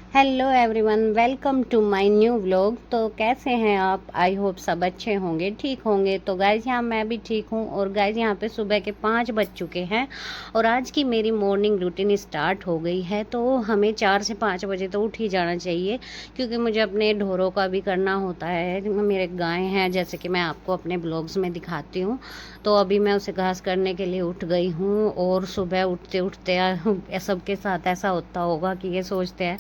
Hello everyone, welcome to my new vlog. तो कैसे हैं आप? आई होप सब अच्छे होंगे, ठीक होंगे। तो गाइज यहाँ मैं भी ठीक हूँ। और गाइज यहाँ पे सुबह के 5 बज चुके हैं और आज की मेरी मॉर्निंग रूटीन स्टार्ट हो गई है। तो हमें 4 से 5 बजे तो उठ ही जाना चाहिए, क्योंकि मुझे अपने ढोरों का भी करना होता है। मेरे गाय हैं, जैसे कि मैं आपको अपने ब्लॉग्स में दिखाती हूँ। तो अभी मैं उसे घास करने के लिए उठ गई हूँ। और सुबह उठते उठते सबके साथ ऐसा होता होगा कि ये सोचते हैं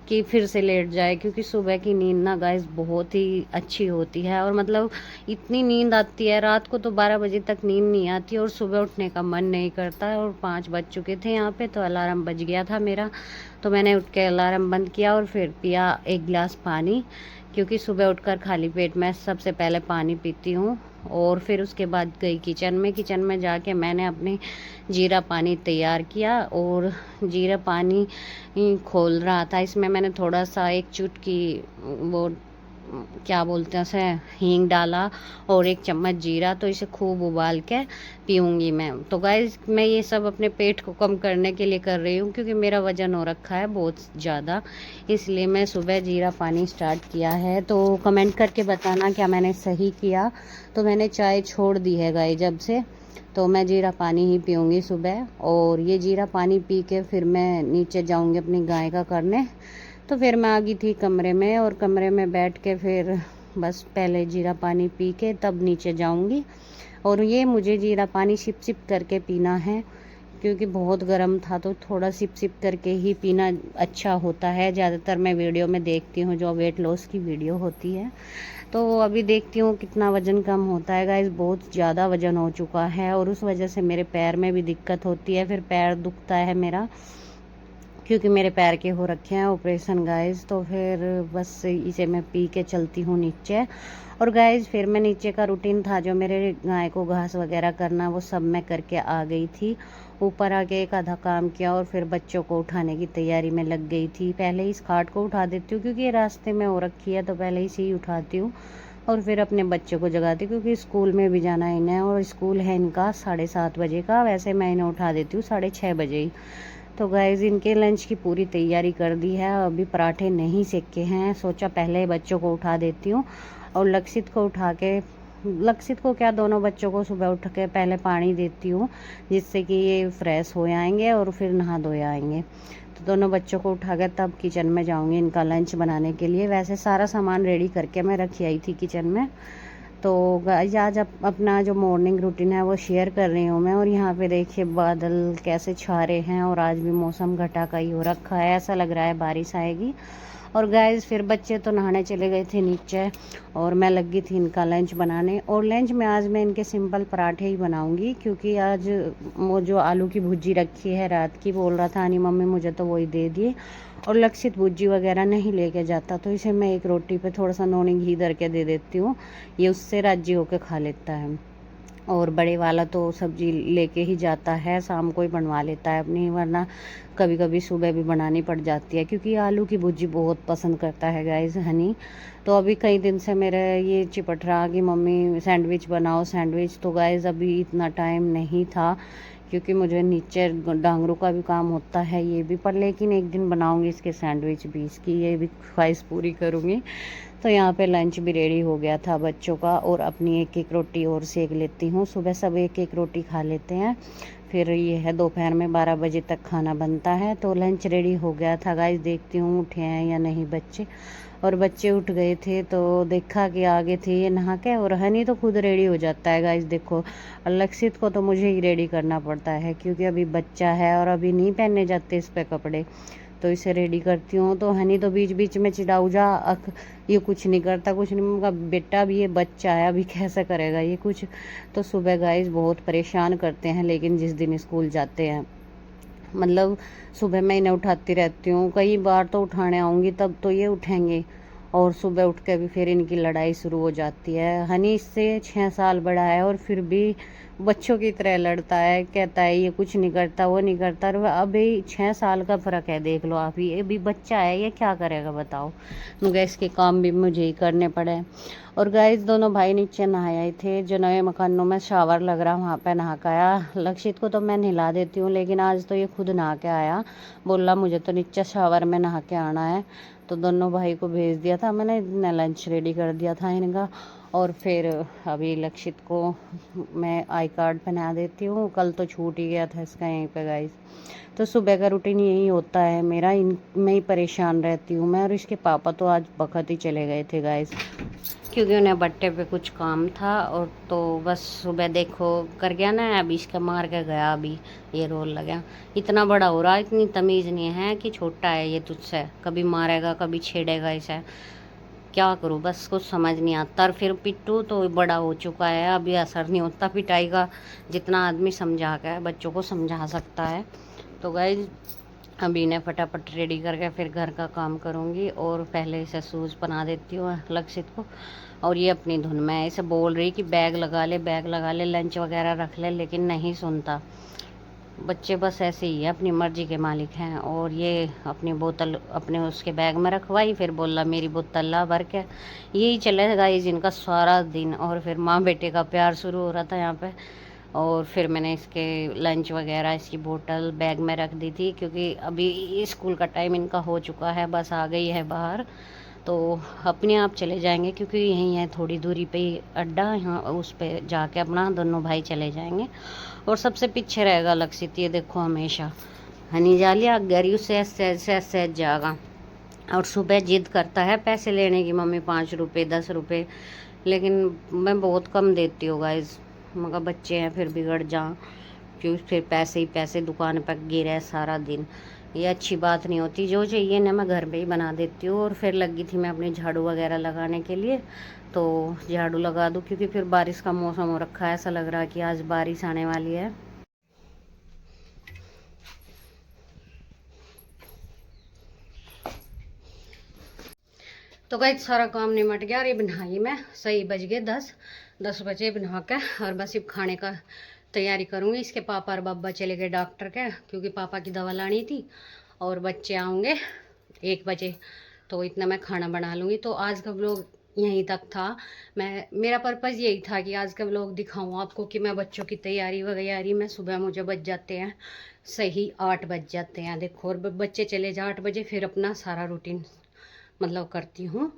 कि फिर से लेट जाए, क्योंकि सुबह की नींद ना गाइस बहुत ही अच्छी होती है। और मतलब इतनी नींद आती है, रात को तो 12 बजे तक नींद नहीं आती और सुबह उठने का मन नहीं करता है। और 5 बज चुके थे यहाँ पे, तो अलार्म बज गया था मेरा। तो मैंने उठ के अलार्म बंद किया और फिर पिया एक गिलास पानी, क्योंकि सुबह उठकर खाली पेट मैं सबसे पहले पानी पीती हूँ। और फिर उसके बाद गई किचन में जाके मैंने अपने जीरा पानी तैयार किया। और जीरा पानी खोल रहा था, इसमें मैंने थोड़ा सा एक चुटकी वो क्या बोलते हैं उसे, हींग डाला और 1 चम्मच जीरा। तो इसे खूब उबाल के पीऊँगी मैं। तो गाइस मैं ये सब अपने पेट को कम करने के लिए कर रही हूँ, क्योंकि मेरा वज़न हो रखा है बहुत ज़्यादा, इसलिए मैं सुबह जीरा पानी स्टार्ट किया है। तो कमेंट करके बताना क्या मैंने सही किया। तो मैंने चाय छोड़ दी है गाइस जब से, तो मैं जीरा पानी ही पीऊँगी सुबह। और ये जीरा पानी पी के फिर मैं नीचे जाऊँगी अपनी गाय का करने। तो फिर मैं आ गई थी कमरे में, और कमरे में बैठ के फिर बस पहले जीरा पानी पी के तब नीचे जाऊंगी। और ये मुझे जीरा पानी सिप सिप करके पीना है, क्योंकि बहुत गर्म था, तो थोड़ा सिप सिप करके ही पीना अच्छा होता है। ज़्यादातर मैं वीडियो में देखती हूँ जो वेट लॉस की वीडियो होती है, तो अभी देखती हूँ कितना वज़न कम होता है। गाइस बहुत ज़्यादा वज़न हो चुका है और उस वजह से मेरे पैर में भी दिक्कत होती है, फिर पैर दुखता है मेरा, क्योंकि मेरे पैर के हो रखे हैं ऑपरेशन गाइस। तो फिर बस इसे मैं पी के चलती हूँ नीचे। और गाइस फिर मैं नीचे का रूटीन था जो मेरे गाय को घास वगैरह करना, वो सब मैं करके आ गई थी। ऊपर आके एक आधा काम किया और फिर बच्चों को उठाने की तैयारी में लग गई थी। पहले ही इस खाट को उठा देती हूँ, क्योंकि ये रास्ते में हो रखी है, तो पहले इसे ही उठाती हूँ और फिर अपने बच्चों को जगाती हूँ, क्योंकि स्कूल में भी जाना है इन्हें। और स्कूल है इनका 7:30 बजे का, वैसे मैं इन्हें उठा देती हूँ 6:30 बजे ही। तो गाइज इनके लंच की पूरी तैयारी कर दी है। अभी पराठे नहीं सेके हैं, सोचा पहले बच्चों को उठा देती हूँ। और लक्षित को उठा के, लक्षित को क्या, दोनों बच्चों को सुबह उठ के पहले पानी देती हूँ, जिससे कि ये फ्रेश हो आएंगे और फिर नहा धो आएंगे। तो दोनों बच्चों को उठा के तब किचन में जाऊँगी इनका लंच बनाने के लिए। वैसे सारा सामान रेडी करके मैं रखी आई थी किचन में। तो गाइस आज अपना जो मॉर्निंग रूटीन है वो शेयर कर रही हूँ मैं। और यहाँ पे देखिए बादल कैसे छा रहे हैं, और आज भी मौसम घटा का ही हो रखा है, ऐसा लग रहा है बारिश आएगी। और गाइस फिर बच्चे तो नहाने चले गए थे नीचे, और मैं लगी थी इनका लंच बनाने। और लंच में आज मैं इनके सिंपल पराठे ही बनाऊंगी, क्योंकि आज वो जो आलू की भुजी रखी है रात की, बोल रहा था नहीं मम्मी मुझे, तो वही दे दिए। और लक्षित भुजी वगैरह नहीं लेके जाता, तो इसे मैं एक रोटी पे थोड़ा सा नोनी घी धर के दे देती हूँ, ये उससे राजी होकर खा लेता है। और बड़े वाला तो सब्जी लेके ही जाता है, शाम को ही बनवा लेता है अपनी, वरना कभी कभी सुबह भी बनानी पड़ जाती है, क्योंकि आलू की भुजी बहुत पसंद करता है गाइस हनी। तो अभी कई दिन से मेरे ये चिपट रहा कि मम्मी सैंडविच बनाओ सैंडविच। तो गाइस अभी इतना टाइम नहीं था, क्योंकि मुझे नीचे डांगरों का भी काम होता है ये भी, पर लेकिन एक दिन बनाऊंगी इसके सैंडविच भी, इसकी ये भी ख्वाहिश पूरी करूँगी। तो यहाँ पे लंच भी रेडी हो गया था बच्चों का, और अपनी एक एक रोटी और सेक लेती हूँ। सुबह सब एक एक रोटी खा लेते हैं, फिर ये है दोपहर में 12 बजे तक खाना बनता है। तो लंच रेडी हो गया था गाइस, देखती हूँ उठे हैं या नहीं बच्चे। और बच्चे उठ गए थे, तो देखा कि आगे थे ये नहा के, और हनी तो खुद रेडी हो जाता है गाइस देखो। और लक्षित को तो मुझे ही रेडी करना पड़ता है, क्योंकि अभी बच्चा है और अभी नहीं पहने जाते इस पे कपड़े, तो इसे रेडी करती हूँ। तो हनी तो बीच बीच में चिढ़ाऊ जा ये कुछ नहीं करता, कुछ नहीं। उनका बेटा भी, ये बच्चा है, अभी कैसे करेगा ये कुछ। तो सुबह गाइस बहुत परेशान करते हैं, लेकिन जिस दिन स्कूल जाते हैं, मतलब सुबह मैं इन्हें उठाती रहती हूँ, कई बार तो उठाने आऊँगी तब तो ये उठेंगे, और सुबह उठ के भी फिर इनकी लड़ाई शुरू हो जाती है। हनी इससे 6 साल बड़ा है और फिर भी बच्चों की तरह लड़ता है, कहता है ये कुछ नहीं करता, वो नहीं करता। और अभी 6 साल का फ़र्क है, देख लो आप, ये भी बच्चा है, ये क्या करेगा बताओ। गैस के काम भी मुझे ही करने पड़े। और गाइस दोनों भाई नीचे नहाए आए थे, जो नए मकानों में शावर लग रहा वहाँ पे नहा के आया। लक्षित को तो मैं नहला देती हूँ, लेकिन आज तो ये खुद नहा के आया, बोला मुझे तो नीचे शावर में नहा के आना है। तो दोनों भाई को भेज दिया था मैंने, लंच रेडी कर दिया था इनका। और फिर अभी लक्षित को मैं आई कार्ड पहना देती हूँ, कल तो छूट ही गया था इसका यहीं पे गाइस। तो सुबह का रूटीन यही होता है मेरा, मैं ही परेशान रहती हूँ मैं। और इसके पापा तो आज बखत ही चले गए थे गाइस, क्योंकि उन्हें बट्टे पे कुछ काम था। और तो बस सुबह देखो कर गया ना, अभी इसका मार के गया, अभी ये रोल लगा। इतना बड़ा हो रहा, इतनी तमीज़ नहीं है कि छोटा है ये तुझसे, कभी मारेगा कभी छेड़ेगा इसे, क्या करूँ बस कुछ समझ नहीं आता। और फिर पिट्टू तो बड़ा हो चुका है, अभी असर नहीं होता पिटाई का, जितना आदमी समझा के बच्चों को समझा सकता है। तो गाइस अभी इन्हें फटाफट रेडी करके फिर घर का काम करूँगी। और पहले इसे शूज़ पहना देती हूँ लक्षित को। और ये अपनी धुन में इसे बोल रही कि बैग लगा ले, बैग लगा ले, लंच वगैरह रख ले, लेकिन नहीं सुनता। बच्चे बस ऐसे ही है, अपनी मर्जी के मालिक हैं। और ये अपनी बोतल अपने उसके बैग में रखवाई, फिर बोला मेरी बोतल ला भर के। यही चलेगा ये जिनका सारा दिन। और फिर माँ बेटे का प्यार शुरू हो रहा था यहाँ पे। और फिर मैंने इसके लंच वगैरह इसकी बोतल बैग में रख दी थी, क्योंकि अभी स्कूल का टाइम इनका हो चुका है, बस आ गई है बाहर, तो अपने आप चले जाएंगे, क्योंकि यहीं है थोड़ी दूरी पे ही अड्डा, यहाँ उस पे जाके अपना दोनों भाई चले जाएंगे। और सबसे पीछे रहेगा लक्षित, ये देखो हमेशा हनी जालिया गरी से सहज जाएगा। और सुबह जिद करता है पैसे लेने की, मम्मी 5 रुपये 10 रुपये, लेकिन मैं बहुत कम देती हूँ गाइस, मगर बच्चे हैं फिर बिगड़ जाऊँ, क्योंकि फिर पैसे ही पैसे दुकान पर गिरे सारा दिन, ये अच्छी बात नहीं होती। जो चाहिए ना मैं घर पे ही बना देती हूँ। और फिर लगी थी मैं अपनी झाड़ू वगैरह लगाने के लिए, तो झाड़ू लगा दूँ, क्योंकि फिर बारिश का मौसम हो रखा है, ऐसा लग रहा है कि आज बारिश आने वाली है। तो गाइस सारा काम निमट गया। और ये बनाई मैं सही बज गए 10 बजे बना के, और बस अब खाने का तैयारी करूँगी। इसके पापा और बाबा चले गए डॉक्टर के, क्योंकि पापा की दवा लानी थी। और बच्चे आएंगे 1 बजे, तो इतना मैं खाना बना लूँगी। तो आज का व्लॉग यहीं तक था। मेरा पर्पज़ यही था कि आज का व्लॉग दिखाऊँ आपको कि मैं बच्चों की तैयारी वगैरह में सुबह मुझे बज जाते हैं सही 8 बज जाते हैं, देखो। और बच्चे चले जाए 8 बजे, फिर अपना सारा रूटीन मतलब करती हूँ।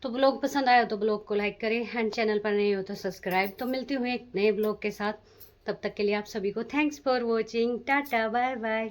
तो ब्लॉग पसंद आया तो ब्लॉग को लाइक करें, एंड चैनल पर नहीं हो तो सब्सक्राइब। तो मिलती हूँ एक नए ब्लॉग के साथ, तब तक के लिए आप सभी को thanks for watching, tata bye bye.